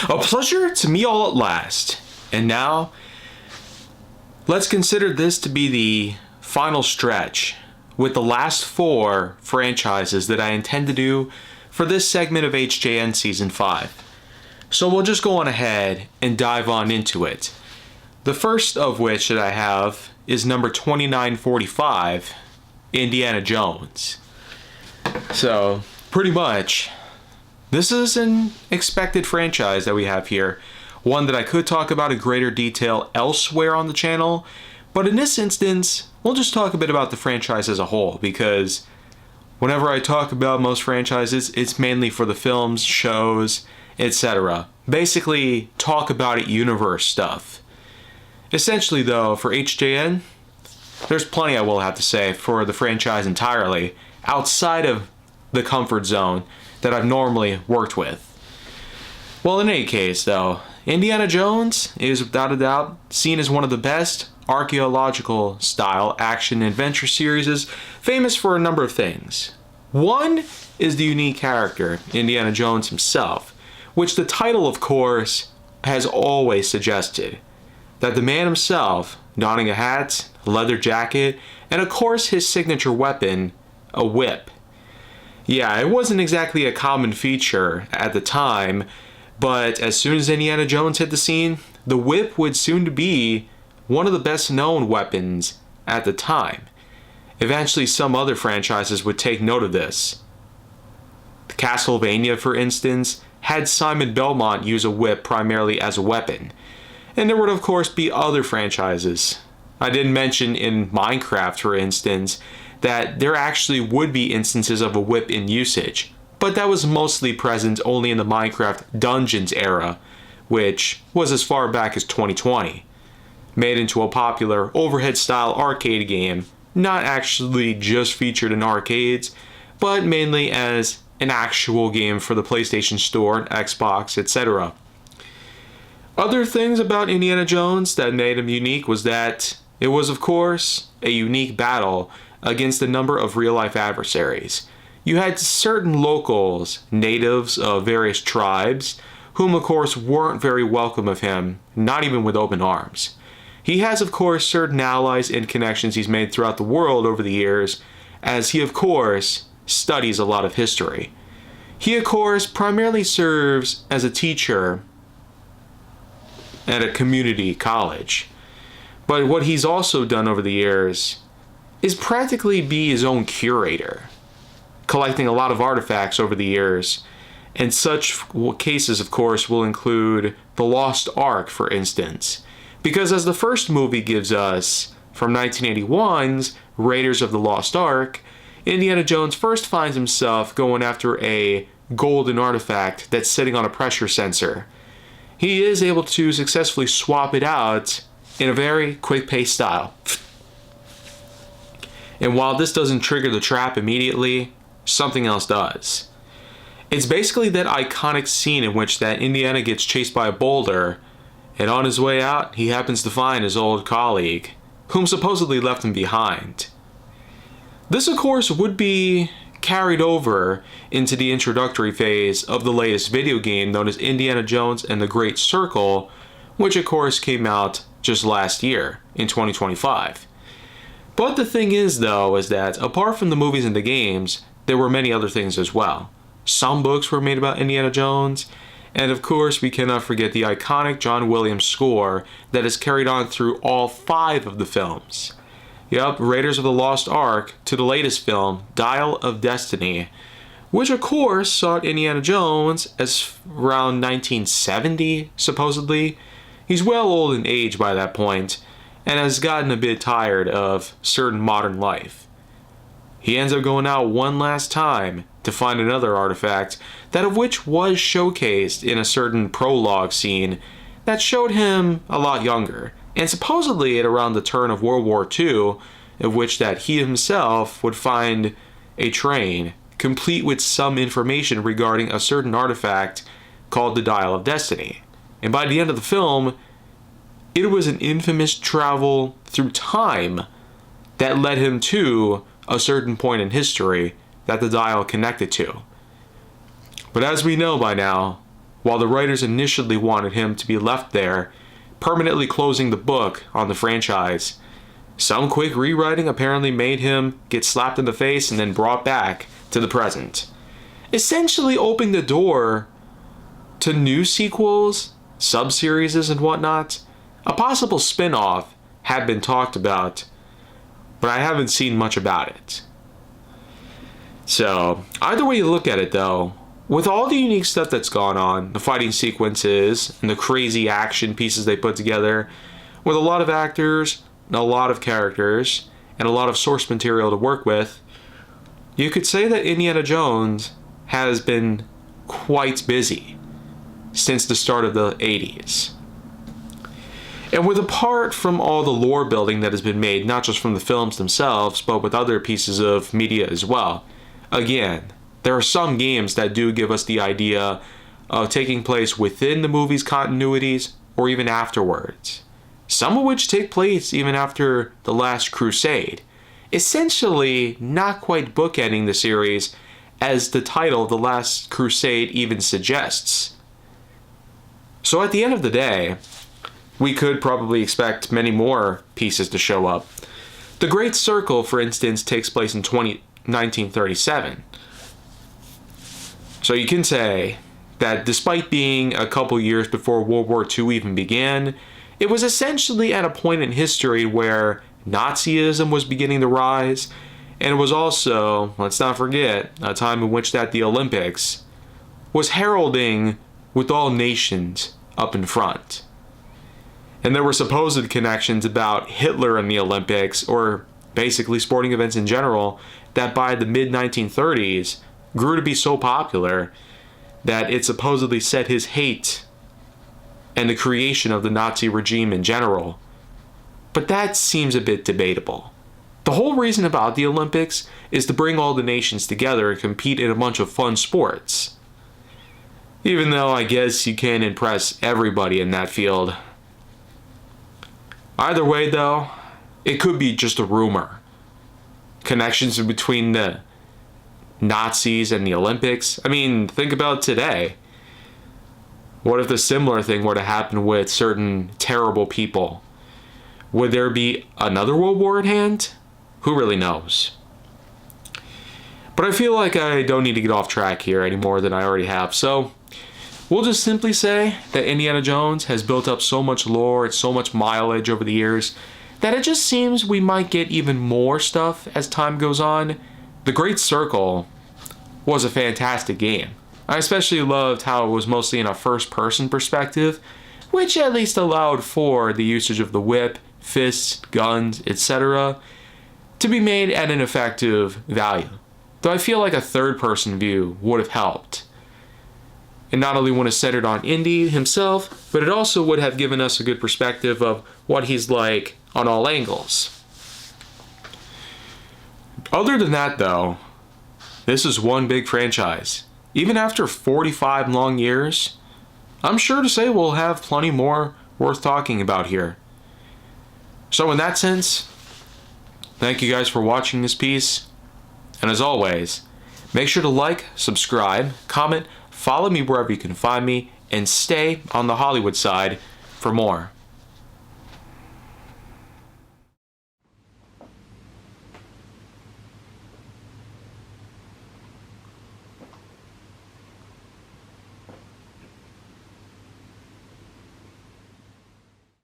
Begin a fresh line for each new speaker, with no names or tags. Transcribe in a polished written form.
A pleasure to me all at last. And now, let's consider this to be the final stretch with the last 4 franchises that I intend to do for this segment of HJN Season 5. So we'll just go on ahead and dive on into it. The first of which that I have is number 2945, Indiana Jones. So, pretty much, this is an expected franchise that we have here. One that I could talk about in greater detail elsewhere on the channel, but in this instance, we'll just talk a bit about the franchise as a whole, because whenever I talk about most franchises, it's mainly for the films, shows, etc. Basically, talk about it universe stuff. Essentially though, for HJN, there's plenty I will have to say for the franchise entirely, outside of the comfort zone that I've normally worked with. Well, in any case though, Indiana Jones is without a doubt seen as one of the best archaeological style action adventure series, famous for a number of things. One is the unique character, Indiana Jones himself, which the title of course has always suggested. That the man himself, donning a hat, a leather jacket, and of course his signature weapon, a whip. Yeah, it wasn't exactly a common feature at the time, but as soon as Indiana Jones hit the scene, the whip would soon to be one of the best known weapons at the time. Eventually some other franchises would take note of this. Castlevania, for instance, had Simon Belmont use a whip primarily as a weapon. And there would of course be other franchises. I didn't mention in Minecraft, for instance, that there actually would be instances of a whip in usage, but that was mostly present only in the Minecraft Dungeons era, which was as far back as 2020. Made into a popular overhead-style arcade game, not actually just featured in arcades, but mainly as an actual game for the PlayStation Store, Xbox, etc. Other things about Indiana Jones that made him unique was that it was, of course, a unique battle against a number of real-life adversaries. You had certain locals, natives of various tribes, whom of course weren't very welcome of him, not even with open arms. He has of course certain allies and connections he's made throughout the world over the years, as he of course studies a lot of history. He of course primarily serves as a teacher at a community college. But what he's also done over the years is practically be his own curator, collecting a lot of artifacts over the years. And such cases, of course, will include The Lost Ark, for instance. Because as the first movie gives us, from 1981's Raiders of the Lost Ark, Indiana Jones first finds himself going after a golden artifact that's sitting on a pressure sensor. He is able to successfully swap it out in a very quick-paced style. And while this doesn't trigger the trap immediately, something else does. It's basically that iconic scene in which that Indiana gets chased by a boulder, and on his way out, he happens to find his old colleague, whom supposedly left him behind. This, of course, would be carried over into the introductory phase of the latest video game known as Indiana Jones and the Great Circle, which of course came out just last year, in 2025. But the thing is though, is that apart from the movies and the games, there were many other things as well. Some books were made about Indiana Jones, and of course we cannot forget the iconic John Williams score that is carried on through all 5 of the films. Yup, Raiders of the Lost Ark to the latest film, Dial of Destiny, which of course saw Indiana Jones as around 1970, supposedly. He's well old in age by that point, and has gotten a bit tired of certain modern life. He ends up going out one last time to find another artifact, that of which was showcased in a certain prologue scene that showed him a lot younger, and supposedly at around the turn of World War II, of which that he himself would find a train complete with some information regarding a certain artifact called the Dial of Destiny. And by the end of the film, it was an infamous travel through time that led him to a certain point in history that the dial connected to. But as we know by now, while the writers initially wanted him to be left there, permanently closing the book on the franchise. Some quick rewriting apparently made him get slapped in the face and then brought back to the present, essentially opening the door to new sequels, sub-series, and whatnot. A possible spin-off had been talked about, but I haven't seen much about it. So, either way you look at it though, with all the unique stuff that's gone on, the fighting sequences, and the crazy action pieces they put together, with a lot of actors, a lot of characters, and a lot of source material to work with, you could say that Indiana Jones has been quite busy since the start of the 80s. And with apart from all the lore building that has been made, not just from the films themselves, but with other pieces of media as well, again, there are some games that do give us the idea of taking place within the movie's continuities or even afterwards. Some of which take place even after The Last Crusade, essentially not quite bookending the series as the title The Last Crusade even suggests. So at the end of the day, we could probably expect many more pieces to show up. The Great Circle, for instance, takes place in 1937. So you can say that despite being a couple years before World War II even began, it was essentially at a point in history where Nazism was beginning to rise, and it was also, let's not forget, a time in which that the Olympics was heralding with all nations up in front. And there were supposed connections about Hitler and the Olympics, or basically sporting events in general, that by the mid-1930s grew to be so popular that it supposedly set his hate and the creation of the Nazi regime in general. But that seems a bit debatable. The whole reason about the Olympics is to bring all the nations together and compete in a bunch of fun sports. Even though I guess you can't impress everybody in that field. Either way though, it could be just a rumor. Connections between the Nazis and the Olympics. I mean, think about today. What if the similar thing were to happen with certain terrible people? Would there be another World War at hand? Who really knows? But I feel like I don't need to get off track here any more than I already have, so we'll just simply say that Indiana Jones has built up so much lore and so much mileage over the years that it just seems we might get even more stuff as time goes on. The Great Circle was a fantastic game. I especially loved how it was mostly in a first-person perspective, which at least allowed for the usage of the whip, fists, guns, etc. to be made at an effective value. Though I feel like a third-person view would have helped. And not only would have centered on Indy himself, but it also would have given us a good perspective of what he's like on all angles. Other than that though, this is one big franchise. Even after 45 long years, I'm sure to say we'll have plenty more worth talking about here. So in that sense, thank you guys for watching this piece. And as always, make sure to like, subscribe, comment, follow me wherever you can find me, and stay on the Hollywood side for more.